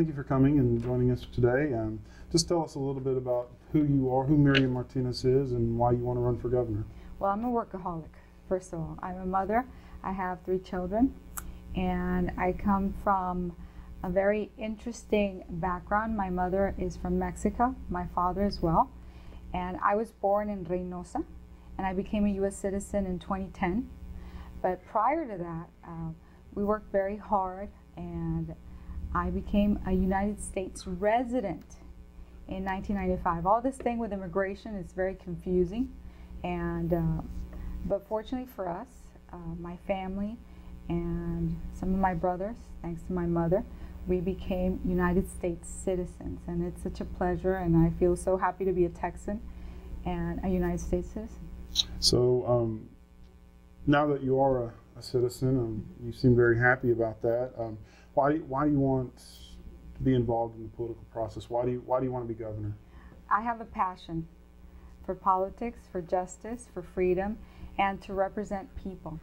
thank you for coming and joining us today. Just tell us a little bit about who you are, who Miriam Martinez is, and why you want to run for governor. Well, I'm a workaholic, first of all. I'm a mother. I have 3 children, and I come from a very interesting background. My mother is from Mexico, my father as well, and I was born in Reynosa, and I became a U.S. citizen in 2010. But prior to that, we worked very hard, and I became a United States resident in 1995. All this thing with immigration is very confusing, and but fortunately for us, my family and some of my brothers, thanks to my mother, we became United States citizens, and it's such a pleasure, and I feel so happy to be a Texan and a United States citizen. So now that you are a citizen, you seem very happy about that. Why do you want to be involved in the political process? Why do you want to be governor? I have a passion for politics, for justice, for freedom, and to represent people.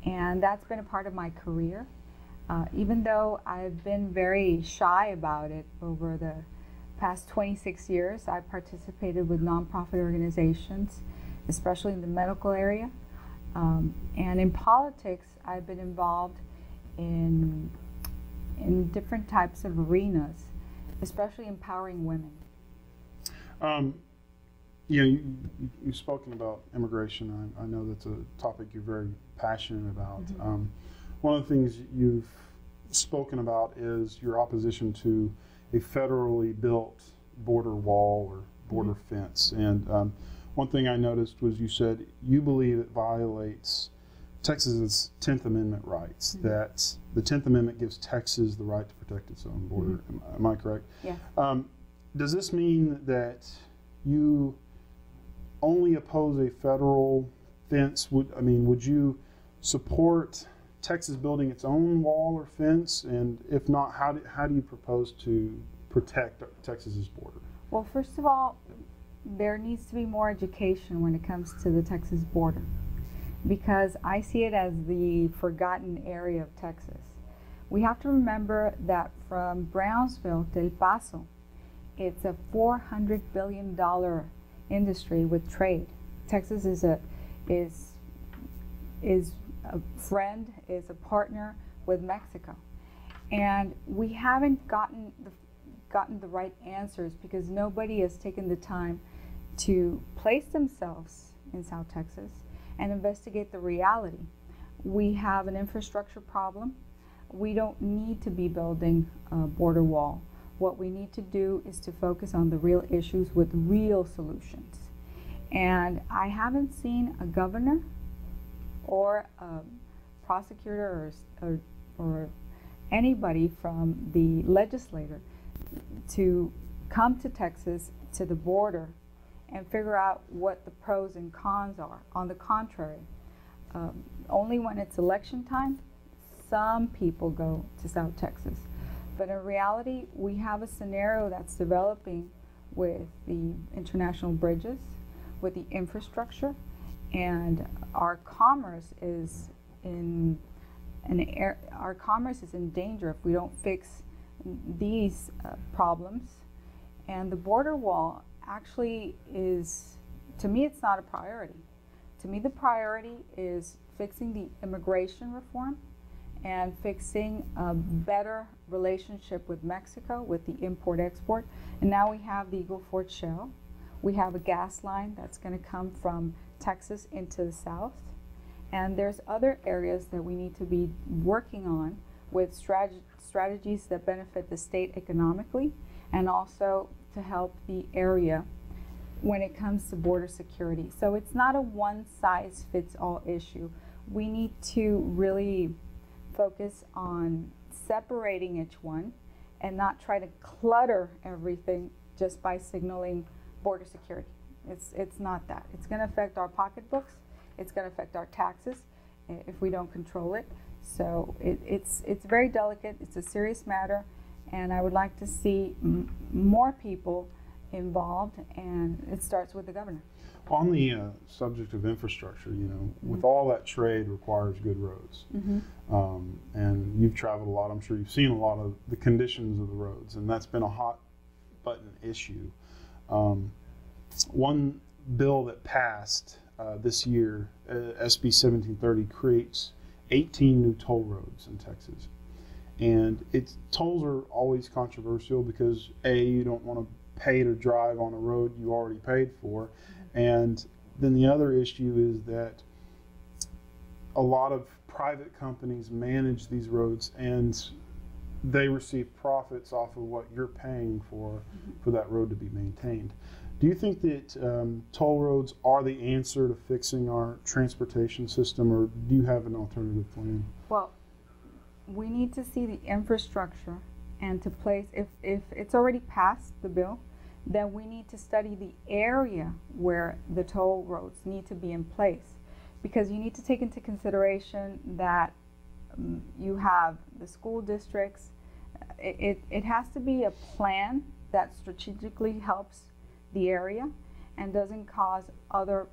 And that's been a part of my career. Even though I've been very shy about it over the past 26 years, I've participated with nonprofit organizations, especially in the medical area. And in politics, I've been involved in different types of arenas, especially empowering women. You've spoken about immigration. I know that's a topic you're very passionate about. Mm-hmm. One of the things you've spoken about is your opposition to a federally built border wall or border mm-hmm. fence. And one thing I noticed was you said you believe it violates Texas's 10th Amendment rights, mm-hmm. that the 10th Amendment gives Texas the right to protect its own border. Mm-hmm. Am I correct? Yes. Does this mean that you only oppose a federal fence? Would you support Texas building its own wall or fence? And if not, how do you propose to protect Texas's border? Well, first of all, there needs to be more education when it comes to the Texas border, because I see it as the forgotten area of Texas. We have to remember that from Brownsville to El Paso, it's a $400 billion industry with trade. Texas is a friend, is a partner with Mexico, and we haven't gotten the right answers because nobody has taken the time to place themselves in South Texas and investigate the reality. We have an infrastructure problem. We don't need to be building a border wall. What we need to do is to focus on the real issues with real solutions. And I haven't seen a governor or a prosecutor or anybody from the legislature to come to Texas, to the border, and figure out what the pros and cons are. On the contrary, only when it's election time, some people go to South Texas. But in reality, we have a scenario that's developing with the international bridges, with the infrastructure, and our commerce is in danger if we don't fix these problems. And the border wall actually is, to me, it's not a priority. To me, the priority is fixing the immigration reform and fixing a better relationship with Mexico with the import-export. And now we have the Eagle Ford Shale. We have a gas line that's going to come from Texas into the south. And there's other areas that we need to be working on with strategies that benefit the state economically and also to help the area when it comes to border security. So it's not a one-size-fits-all issue. We need to really focus on separating each one and not try to clutter everything just by signaling border security. It's not that. It's going to affect our pocketbooks. It's going to affect our taxes if we don't control it. So it's very delicate. It's a serious matter, and I would like to see more people involved, and it starts with the governor. On the subject of infrastructure, you know, with all that trade requires good roads. And you've traveled a lot. I'm sure you've seen a lot of the conditions of the roads, and that's been a hot button issue. One bill that passed this year, SB 1730, creates 18 new toll roads in Texas. And tolls are always controversial because you don't want to pay to drive on a road you already paid for. And then the other issue is that a lot of private companies manage these roads, and they receive profits off of what you're paying for that road to be maintained. Do you think that toll roads are the answer to fixing our transportation system, or do you have an alternative plan? Well, we need to see the infrastructure and to place, if it's already passed, the bill, then we need to study the area where the toll roads need to be in place, because you need to take into consideration that you have the school districts. It has to be a plan that strategically helps the area and doesn't cause other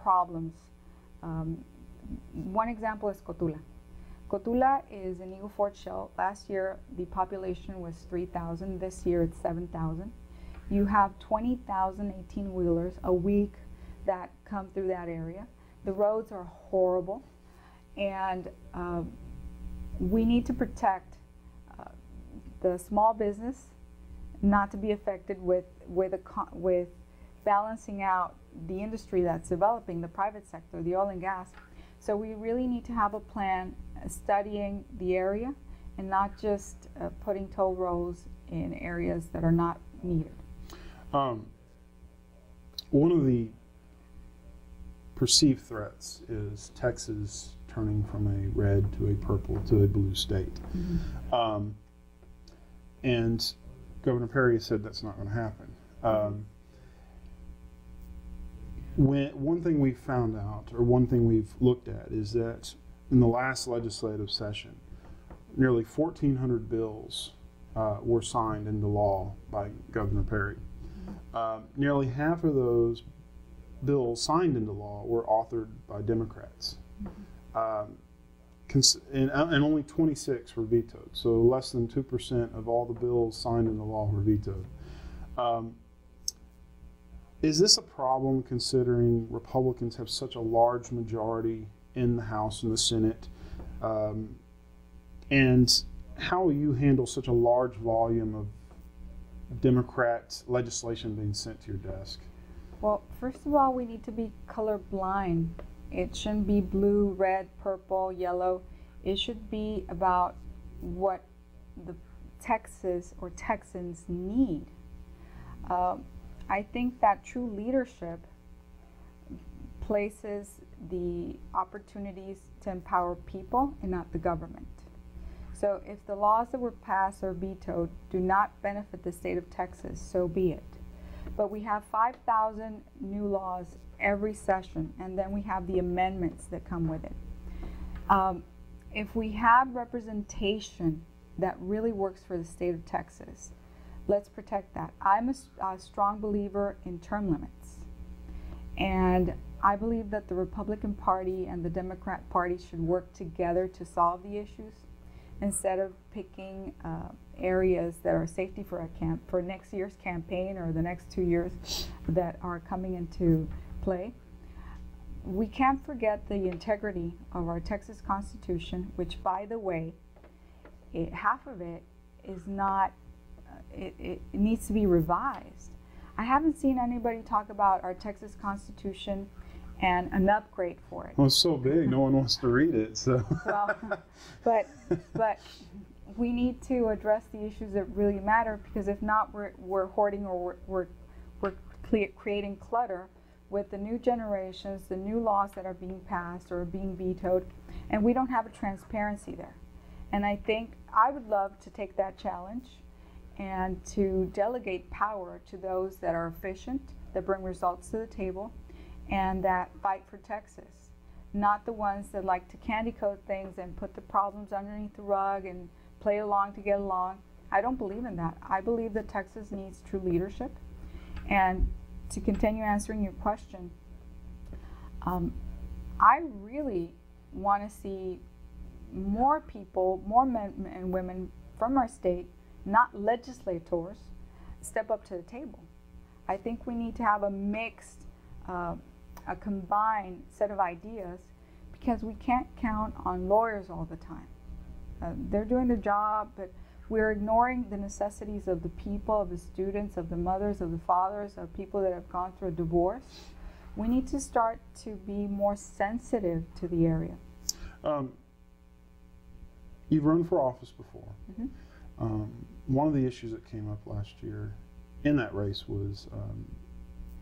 problems. One example is Cotula. Cotula is an Eagle Ford Shell. Last year the population was 3,000. This year it's 7,000. You have 20,000 18-wheelers a week that come through that area. The roads are horrible, and we need to protect the small business not to be affected with balancing out the industry that's developing, the private sector, the oil and gas. So we really need to have a plan studying the area and not just putting toll roads in areas that are not needed. One of the perceived threats is Texas turning from a red to a purple to a blue state. And Governor Perry said that's not going to happen. One thing we found out, or one thing we've looked at, is that in the last legislative session, nearly 1,400 bills were signed into law by Governor Perry. Nearly half of those bills signed into law were authored by Democrats. And only 26 were vetoed. So less than 2% of all the bills signed into law were vetoed. Is this a problem considering Republicans have such a large majority in the House and the Senate? And how will you handle such a large volume of Democrat legislation being sent to your desk? Well, first of all, we need to be colorblind. It shouldn't be blue, red, purple, yellow. It should be about what the Texas or Texans need. I think that true leadership places the opportunities to empower people and not the government. So if the laws that were passed or vetoed do not benefit the state of Texas, so be it. But we have 5,000 new laws every session, and then we have the amendments that come with it. If we have representation that really works for the state of Texas, let's protect that. I'm a strong believer in term limits. And I believe that the Republican Party and the Democrat Party should work together to solve the issues instead of picking areas that are safety for next year's campaign or the next 2 years that are coming into play. We can't forget the integrity of our Texas Constitution, which, by the way, half of it is not, it needs to be revised. I haven't seen anybody talk about our Texas Constitution and an upgrade for it. Well, it's so big, no one wants to read it. So. Well, but we need to address the issues that really matter, because if not, we're hoarding, or we're creating clutter with the new generations, the new laws that are being passed or being vetoed, and we don't have a transparency there. And I think I would love to take that challenge and to delegate power to those that are efficient, that bring results to the table, and that fight for Texas. Not the ones that like to candy coat things and put the problems underneath the rug and play along to get along. I don't believe in that. I believe that Texas needs true leadership, And to continue answering your question, I really want to see more people, more men and women from our state, not legislators, step up to the table. I think we need to have a mixed, a combined set of ideas, because we can't count on lawyers all the time. They're doing their job, but we're ignoring the necessities of the people, of the students, of the mothers, of the fathers, of people that have gone through a divorce. We need to start to be more sensitive to the area. You've run for office before. Mm-hmm. One of the issues that came up last year in that race was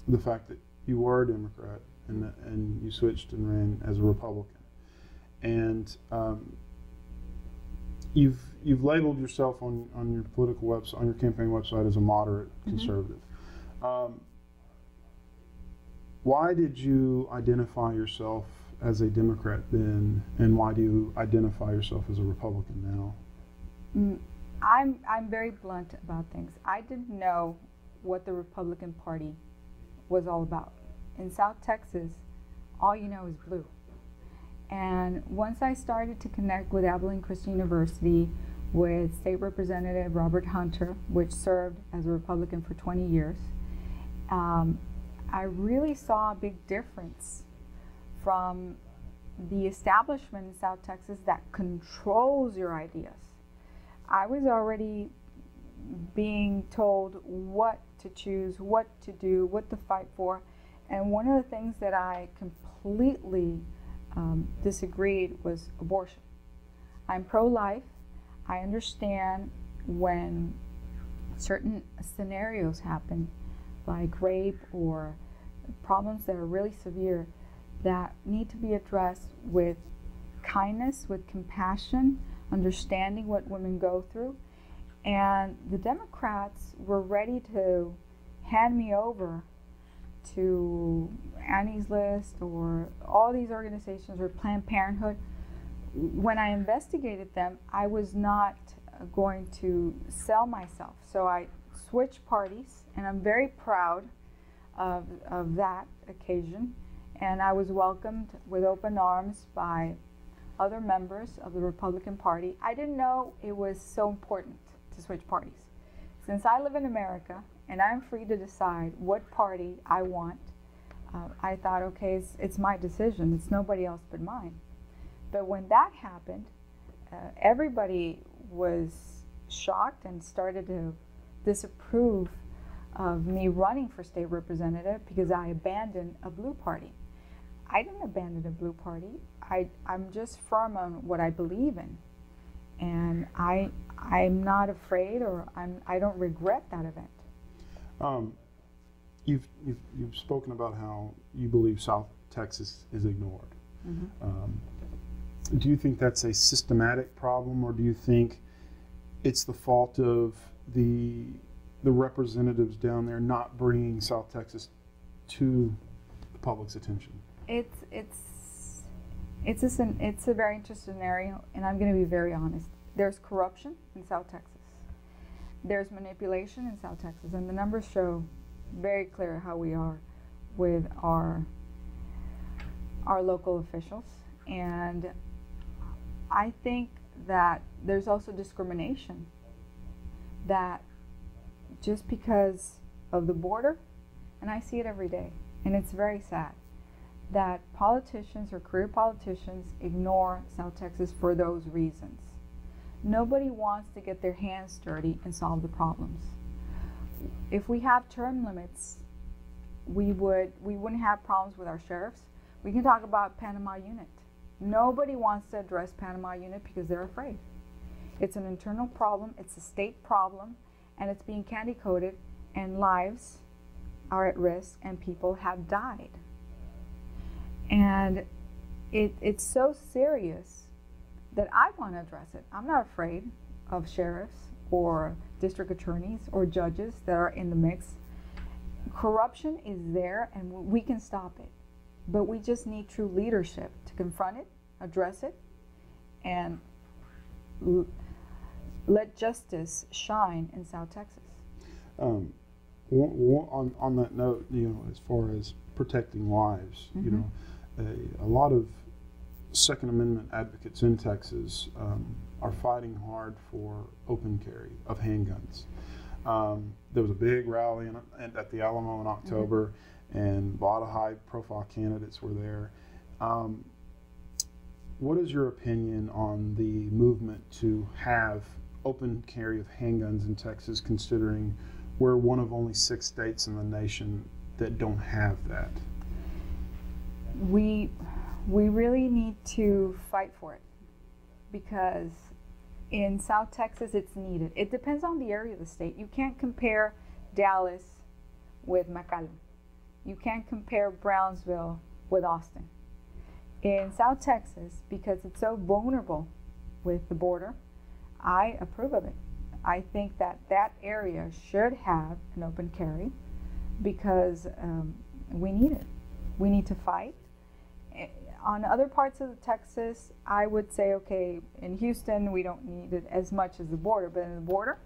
the fact that you were a Democrat and you switched and ran as a Republican. And you've labeled yourself on your political website, on your campaign website, as a moderate conservative. Why did you identify yourself as a Democrat then, and why do you identify yourself as a Republican now? I'm very blunt about things. I didn't know what the Republican Party was all about. In South Texas, all you know is blue. And once I started to connect with Abilene Christian University, with State Representative Robert Hunter, which served as a Republican for 20 years, I really saw a big difference from the establishment in South Texas that controls your ideas. I was already being told what to choose, what to do, what to fight for. And one of the things that I completely disagreed was abortion. I'm pro-life. I understand when certain scenarios happen, like rape or problems that are really severe, that need to be addressed with kindness, with compassion, understanding what women go through. And the Democrats were ready to hand me over to Annie's List or all these organizations, or Planned Parenthood. When I investigated them, I was not going to sell myself. So I switched parties, and I'm very proud of that occasion. And I was welcomed with open arms by other members of the Republican Party. I didn't know it was so important to switch parties. Since I live in America and I'm free to decide what party I want, I thought, okay, it's my decision. It's nobody else but mine. But when that happened, everybody was shocked and started to disapprove of me running for state representative because I abandoned a blue party. I didn't abandon a blue party. I'm just firm on what I believe in. And I'm not afraid, or I don't regret that event. You've spoken about how you believe South Texas is ignored. Do you think that's a systematic problem, or do you think it's the fault of the representatives down there not bringing South Texas to the public's attention? It's a very interesting scenario, and I'm going to be very honest. There's corruption in South Texas. There's manipulation in South Texas, and the numbers show very clear how we are with our local officials. And I think that there's also discrimination, that just because of the border, and I see it every day, and it's very sad, that politicians or career politicians ignore South Texas for those reasons. Nobody wants to get their hands dirty and solve the problems. If we have term limits, we wouldn't have problems with our sheriffs. We can talk about Panama Unit. Nobody wants to address Panama Unit because they're afraid. It's an internal problem, it's a state problem, and it's being candy coated, and lives are at risk and people have died. And it's so serious that I want to address it. I'm not afraid of sheriffs or district attorneys or judges that are in the mix. Corruption is there and we can stop it. But we just need true leadership to confront it, address it, and let justice shine in South Texas. On that note, as far as protecting lives, Mm-hmm. A lot of Second Amendment advocates in Texas are fighting hard for open carry of handguns. There was a big rally at the Alamo in October, and a lot of high-profile candidates were there. What is your opinion on the movement to have open carry of handguns in Texas, considering we're one of only 6 states in the nation that don't have that? We really need to fight for it, because in South Texas it's needed. It depends on the area of the state. You can't compare Dallas with McAllen. You can't compare Brownsville with Austin. In South Texas, because it's so vulnerable with the border, I approve of it. I think that area should have an open carry, because we need it. We need to fight. On other parts of Texas, I would say, okay, in Houston, we don't need it as much as the border, but in the border,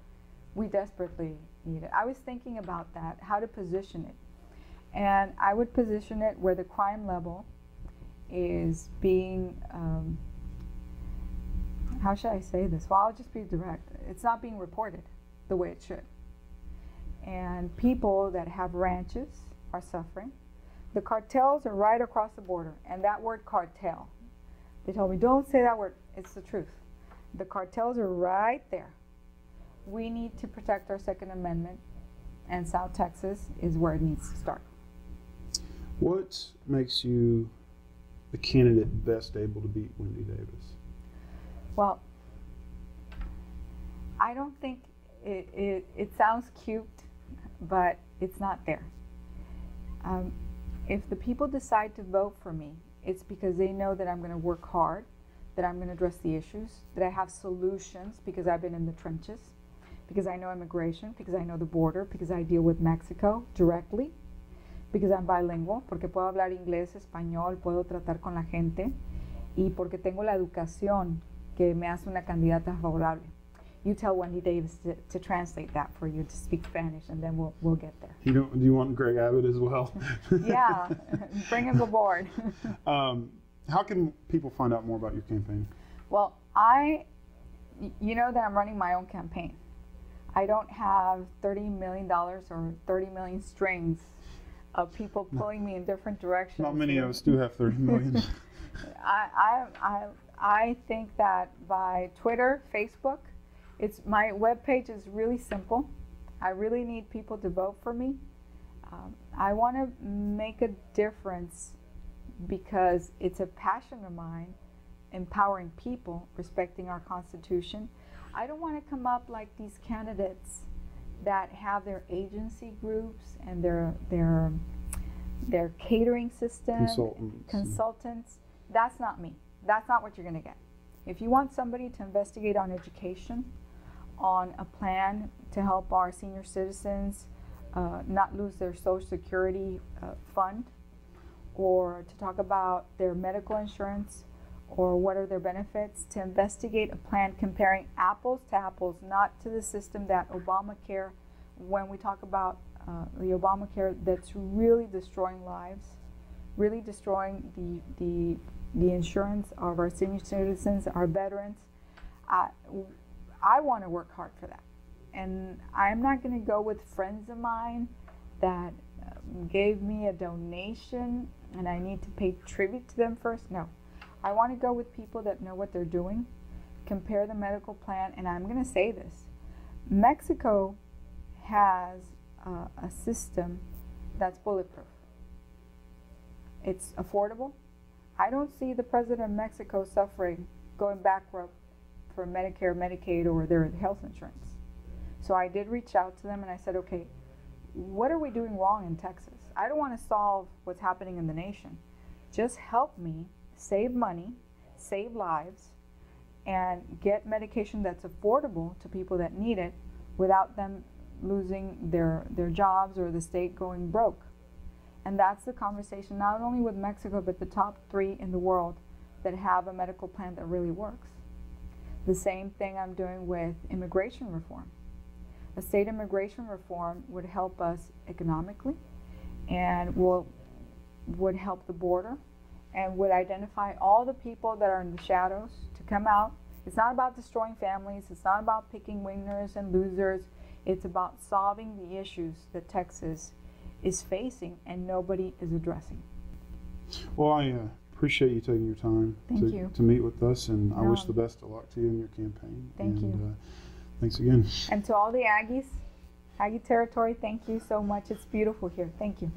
we desperately need it. I was thinking about that, how to position it. And I would position it where the crime level is being, how should I say this? Well, I'll just be direct. It's not being reported the way it should. And people that have ranches are suffering. The cartels are right across the border, and that word cartel, they told me, don't say that word. It's the truth. The cartels are right there. We need to protect our Second Amendment, and South Texas is where it needs to start. What makes you the candidate best able to beat Wendy Davis? Well, I don't think it sounds cute, but it's not there. If the people decide to vote for me, it's because they know that I'm going to work hard, that I'm going to address the issues, that I have solutions because I've been in the trenches, because I know immigration, because I know the border, because I deal with Mexico directly, because I'm bilingual, porque puedo hablar inglés, español, puedo tratar con la gente, y porque tengo la educación que me hace una candidata favorable. You tell Wendy Davis to translate that for you, to speak Spanish, and then we'll get there. Do you want Greg Abbott as well? Yeah, bring him aboard. How can people find out more about your campaign? Well, you know that I'm running my own campaign. I don't have $30 million or 30 million strings of people pulling me in different directions. Not many of us do have 30 million. I think that by Twitter, Facebook, my webpage is really simple. I really need people to vote for me. I want to make a difference because it's a passion of mine, empowering people, respecting our Constitution. I don't want to come up like these candidates that have their agency groups and their catering system, consultants. That's not me. That's not what you're going to get. If you want somebody to investigate on education, on a plan to help our senior citizens not lose their Social Security fund, or to talk about their medical insurance, or what are their benefits, to investigate a plan comparing apples to apples, not to the system that Obamacare, when we talk about the Obamacare that's really destroying lives, really destroying the insurance of our senior citizens, our veterans. I want to work hard for that. And I'm not going to go with friends of mine that gave me a donation and I need to pay tribute to them first. No. I want to go with people that know what they're doing, compare the medical plan, and I'm going to say this. Mexico has a system that's bulletproof. It's affordable. I don't see the president of Mexico suffering, going bankrupt for Medicare, Medicaid, or their health insurance. So I did reach out to them and I said, okay, what are we doing wrong in Texas? I don't want to solve what's happening in the nation. Just help me save money, save lives, and get medication that's affordable to people that need it without them losing their jobs or the state going broke. And that's the conversation, not only with Mexico, but the top 3 in the world that have a medical plan that really works. The same thing I'm doing with immigration reform. A state immigration reform would help us economically and would help the border and would identify all the people that are in the shadows to come out. It's not about destroying families. It's not about picking winners and losers. It's about solving the issues that Texas is facing and nobody is addressing. Well, I appreciate you taking your time to meet with us, and I wish the best of luck to you in your campaign. Thank you. Thanks again. And to all the Aggies, Aggie territory, thank you so much. It's beautiful here. Thank you.